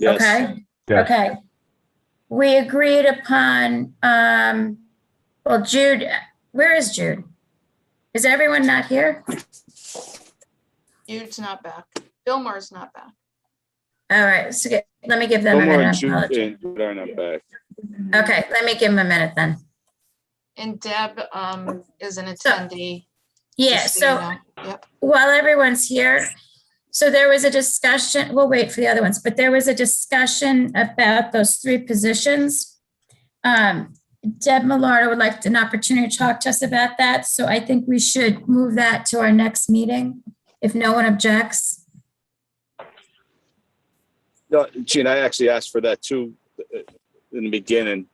Yes. Okay, Yes. okay. We agreed upon, well, Jude, where is Jude? Is everyone not here? Jude's not back. Fillmore's not back. All right, so let me give them a Fillmore minute. and I Jude apologize. are not back. Okay, let me give them a minute then. And Deb is an attendee. Yeah, just so you so know. Yep. while everyone's here, so there was a discussion, we'll wait for the other ones, but there was a discussion about those 3 positions. Deb Millardo would like an opportunity to talk to us about that. So I think we should move that to our next meeting, if no one objects. No, Gene, I actually asked for that too in the beginning.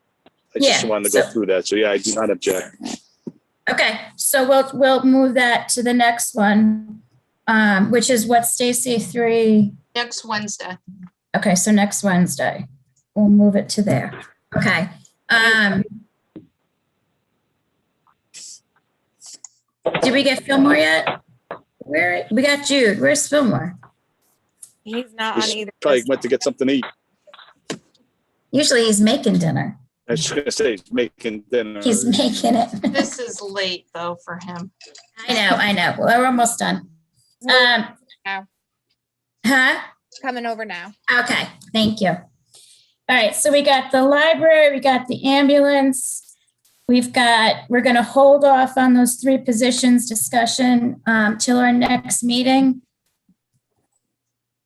I just Yeah, wanted to go so- through that. So yeah, I do not object. Okay, so we'll move that to the next one, which is what, Stacy, 3? Next Wednesday. Okay, so next Wednesday, we'll move it to there. Okay. Did we get Fillmore yet? We got Jude. Where's Fillmore? He's not on He's either. probably went to get something to eat. Usually he's making dinner. I was just gonna say, he's making dinner. He's making it. This is late though for him. I know. Well, we're almost done. Now. Huh? Coming over now. Okay, thank you. All right, so we got the library, we got the ambulance. We're gonna hold off on those 3 positions discussion till our next meeting.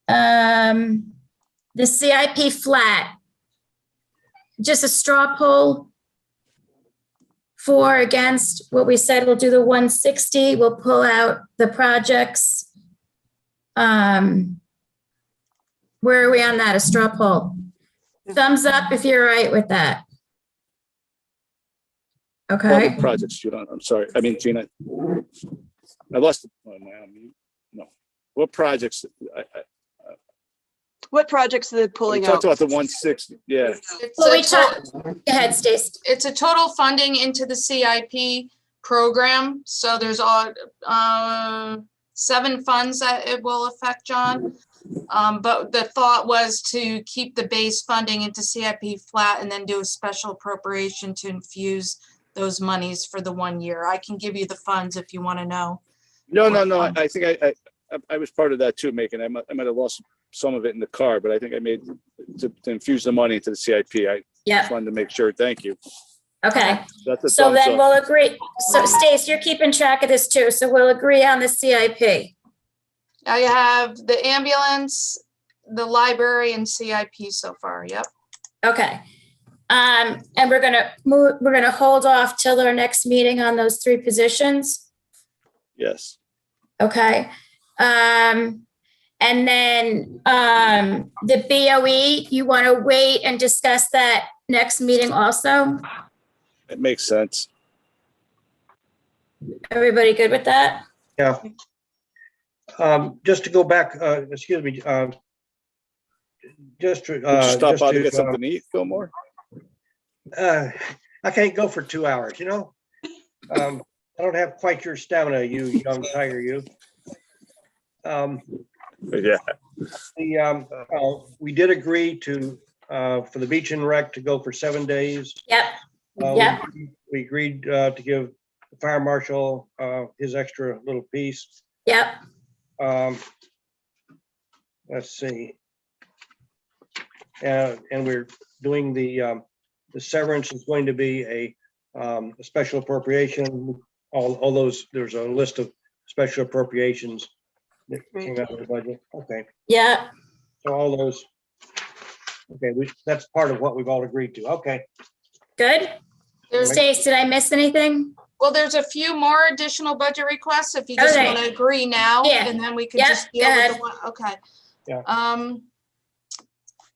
The CIP flat, just a straw poll for, against what we said, we'll do the 160, we'll pull out the projects. Where are we on that? A straw poll? Thumbs up if you're all right with that. All Okay, the projects, Jude, I'm sorry. I mean, Gina, I lost it. Oh, no. What projects? What projects are they We pulling talked out? about the 160. Yeah. It's well, a we talked, go ahead, Stace. it's a total funding into the CIP program. So there's all 7 funds that it will affect, John. But the thought was to keep the base funding into CIP flat and then do a special appropriation to infuse those monies for the 1 year. I can give you the funds if you want to know. No. I think I was part of that too, making. I might have lost some of it in the car, but I think I made to infuse the money into the CIP. I Yep, just wanted to make sure. Thank you. okay. That's a So thumbs then up. we'll agree. So Stace, you're keeping track of this too. So we'll agree on the CIP. Now you have the ambulance, the library, and CIP so far. Yep. Okay. And we're gonna hold off till our next meeting on those 3 positions. Yes. Okay. And then the BOE, you want to wait and discuss that next meeting also? It makes sense. Everybody good with that? Yeah. Just to go back, excuse me, Did you stop by to get something to eat, Fillmore? I can't go for 2 hours, you know? I don't have quite your stamina, you young tiger, you. Yeah. We did agree to, for the beach and rec to go for 7 days. Yep, Yep. We agreed to give the fire marshal his extra little piece. yep. Let's see. And we're doing the severance is going to be a special appropriation. All those, there's a list of special appropriations that came out of the budget. Okay, Yeah, so all those. Okay, that's part of what we've all agreed to. Okay. good. There's, Stace, did I miss anything? well, there's a few more additional budget requests if you just Okay. want to agree now, Yeah. and then we could Yep, just deal go with ahead. the one. Okay. Yeah.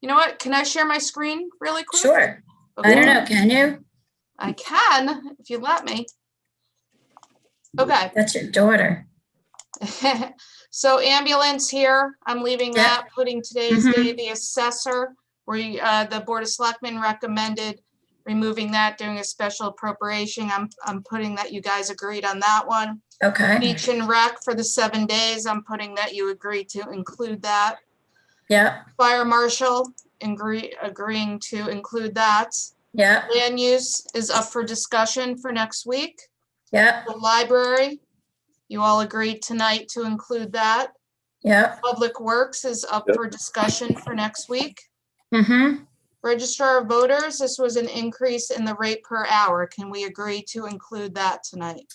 You know what? Can I share my screen really quick? Sure. Okay. I don't know, can you? I can, if you let me. Okay. That's your daughter. So ambulance here, I'm leaving Yeah. that, putting today's Mhm. date, the assessor, where the Board of Selectmen recommended removing that, doing a special appropriation. I'm putting that you guys agreed on that one. Okay, Beach and rec for the 7 days, I'm putting that you agreed to include that. yeah, Fire marshal, agreeing to include that. Yep, Land use is up for discussion for next week. yep, The library, you all agreed tonight to include that. yep. Public Works is up Yep. for discussion for next week. Mm-hmm. Registrar of Voters, this was an increase in the rate per hour. Can we agree to include that tonight?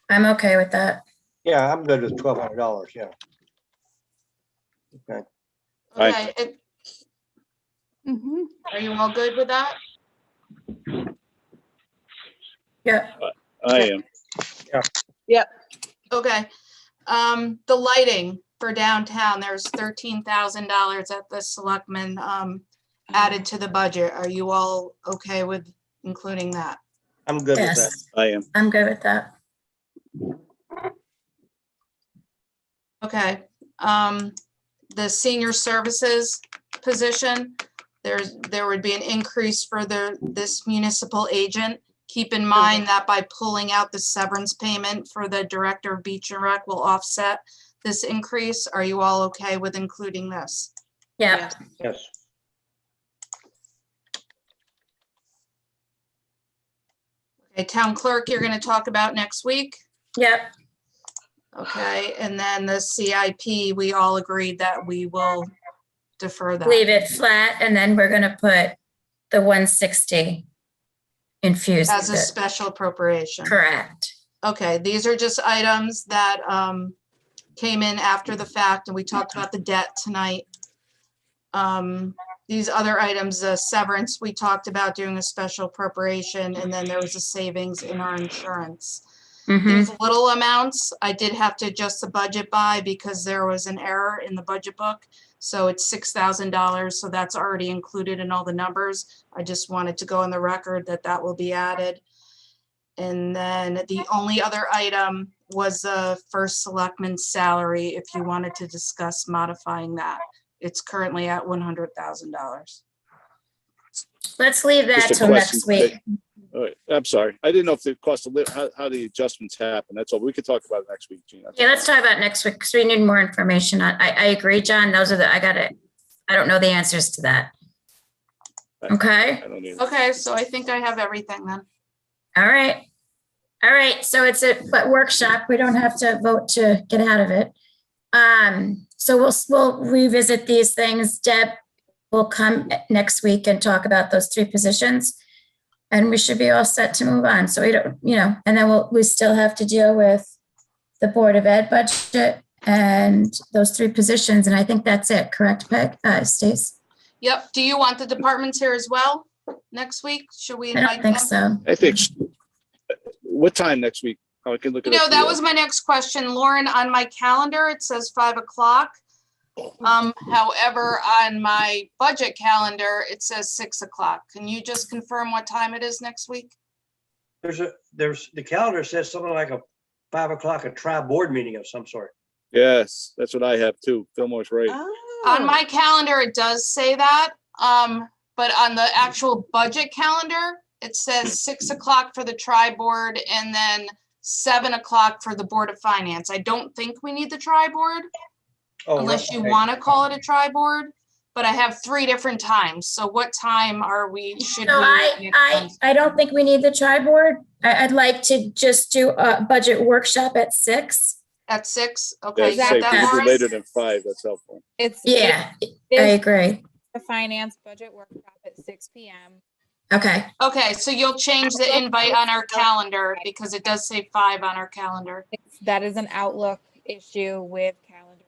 I'm okay with that. Yeah, I'm good with $1,200, yeah. Okay, Aye. Okay, are you all good with that? Yep, I am. Okay. The lighting for downtown, there's $13,000 at the selectmen, added to the budget. Are you all okay with including that? I'm good with that. yes, I am. I'm good with that. Okay, the senior services position, there would be an increase for this municipal agent. Keep in mind that by pulling out the severance payment for the director of Beach and Rec will offset this increase. Are you all okay with including this? Yep, Yes, Okay, town clerk, you're gonna talk about next week. yep, Okay, and then the CIP, we all agreed that we will defer that. leave it flat, and then we're gonna put the 160 infused As a with it. special appropriation. Correct. Okay, these are just items that came in after the fact, and we talked about the debt tonight. These other items, the severance, we talked about doing a special appropriation, and then there was a savings in our insurance. Mm-hmm. These little amounts, I did have to adjust the budget by because there was an error in the budget book. So it's $6,000, so that's already included in all the numbers. I just wanted to go on the record that that will be added. And then the only other item was the first selectman's salary, if you wanted to discuss modifying that. It's currently at $100,000. Let's leave that Just a till next question. week. All right. I'm sorry. I didn't know if the cost of living, how the adjustments happen. That's all. We could talk about it next week, Gina. Yeah, let's talk about next week, because we need more information on, I agree, John, those are the, I don't know the answers to that. Okay, I don't need. Okay, so I think I have everything then. all right. All right, so it's a but workshop, we don't have to vote to get out of it. So we'll revisit these things. Deb will come next week and talk about those three positions. And we should be all set to move on. So we don't, and then we still have to deal with the Board of Ed budget and those three positions. And I think that's it, correct, Peg, Stace? Yep, do you want the departments here as well next week? Should we I invite don't think them? so. I think, what time next week? Oh, I can look You it know, up. that was my next question, Lauren. On my calendar, it says 5 o'clock. However, on my budget calendar, it says 6 o'clock. Can you just confirm what time it is next week? the calendar says something like a 5 o'clock, a tri-board meeting of some sort. Yes, that's what I have too. Fillmore's right. On my calendar, it does say that, but on the actual budget calendar, it says 6 o'clock for the tri-board and then 7 o'clock for the Board of Finance. I don't think we need the tri-board Oh, unless you okay. want to call it a tri-board, but I have 3 different times. So what time should So we? I don't think we need the tri-board. I'd like to just do a budget workshop at 6. At 6? Yeah, Okay, you say got that, people Lauren? later than 5. That's helpful. It's Yeah, I it's agree. the finance budget workshop at 6 p.m. Okay, Okay, so you'll change the invite on our calendar because it does say 5 on our calendar. That is an Outlook issue with calendar.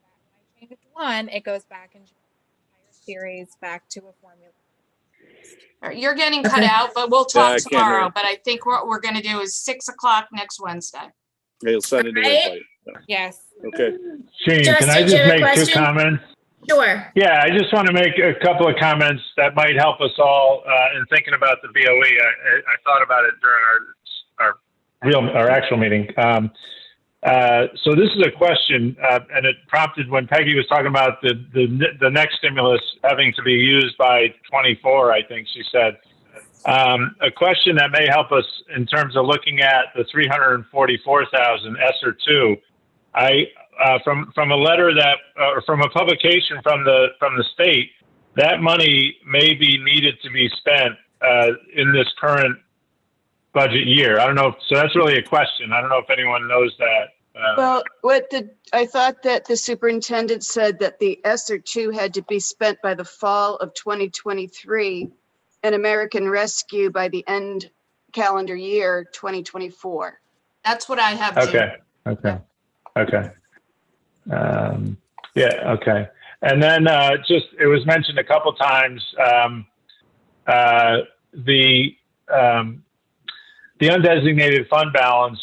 When I change it to 1, it goes back and changes the entire series back to a formula. You're getting cut Okay. out, but we'll Yeah, I talk can't hear tomorrow. you. But I think what we're gonna do is 6 o'clock next Wednesday. He'll send it in Right. invite. Yes. Okay. Gene, Justin, can I do you just have a make two question? comments? sure. Yeah, I just want to make a couple of comments that might help us all in thinking about the BOE. I thought about it during our actual meeting. So this is a question, and it prompted when Peggy was talking about the next stimulus having to be used by 24, I think she said. A question that may help us in terms of looking at the 344,000 ESSER 2. from a letter that, or from a publication from the state, that money may be needed to be spent in this current budget year. I don't know. So that's really a question. I don't know if anyone knows that. Well, I thought that the superintendent said that the ESSER 2 had to be spent by the fall of 2023 and American Rescue by the end calendar year 2024. That's what I have, June. Okay. Yeah. Okay. And then it was mentioned a couple times, the undesignated fund balance.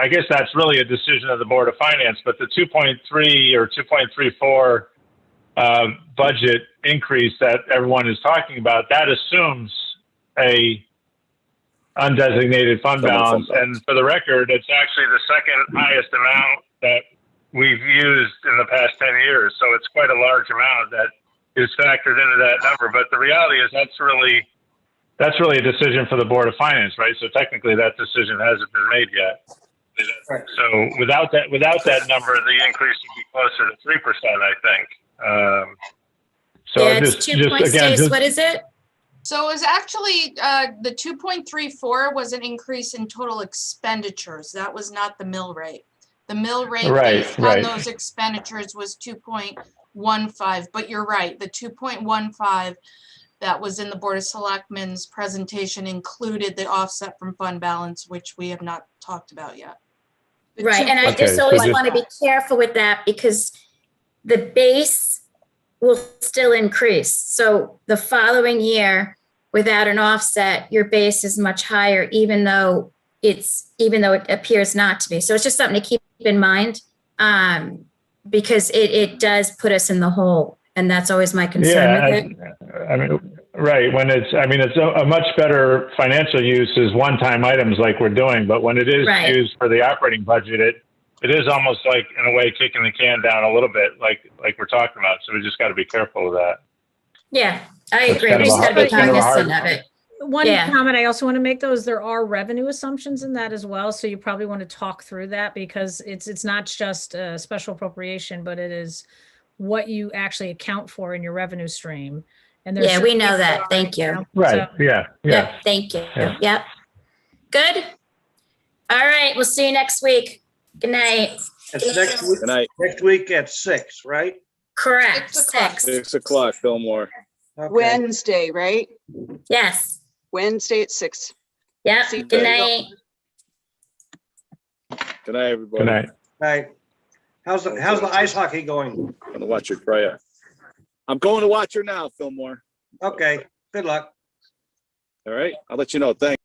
I guess that's really a decision of the Board of Finance, but the 2.3 or 2.34 budget increase that everyone is talking about, that assumes a undesignated fund balance. And for the record, it's actually the second highest amount that we've used in the past 10 years. So it's quite a large amount that is factored into that number. But the reality is that's really a decision for the Board of Finance, right? So technically that decision hasn't been made yet. Right. So without that number, the increase would be closer to 3%, I think. So Yeah, it's 2.6. What is it? So it was actually, the 2.34 was an increase in total expenditures. That was not the mill rate. The mill rate based on those expenditures was 2.15, but you're right, the 2.15 that was in the Board of Selectmen's presentation included the offset from fund balance, which we have not talked about yet. Right, and I Okay, just so always just- want to be careful with that because the base will still increase. So the following year, without an offset, your base is much higher, even though it appears not to be. So it's just something to keep in mind, because it does put us in the hole, and that's always my concern with it. I mean, right. When it's a much better financial use is one-time items like we're doing, but when it is Right. used for the operating budget, it is almost like, in a way, kicking the can down a little bit, like we're talking about. So we just got to be careful of that. Yeah, I That's agree. kind We of just a got to be hard- kind of a cognizant hard- of it. One Yeah. comment I also want to make though is there are revenue assumptions in that as well. So you probably want to talk through that because it's not just a special appropriation, but it is what you actually account for in your revenue stream. And there's Yeah, we know certain that. things Thank you. so- Right. Yeah. Yep, thank you. Yeah. Yep. Good. All right, we'll see you next week. Good night. It's next week, Good night. next week at 6, right? Correct, 6:00. 6. 6:00, Fillmore. Okay. Wednesday, right? Yes. Wednesday at 6. Yep, See you good later. night. Good night, everybody. Good night. Right. How's the ice hockey going? I'm gonna watch her try it. I'm going to watch her now, Fillmore. Okay, good luck. All right, I'll let you know. Thanks.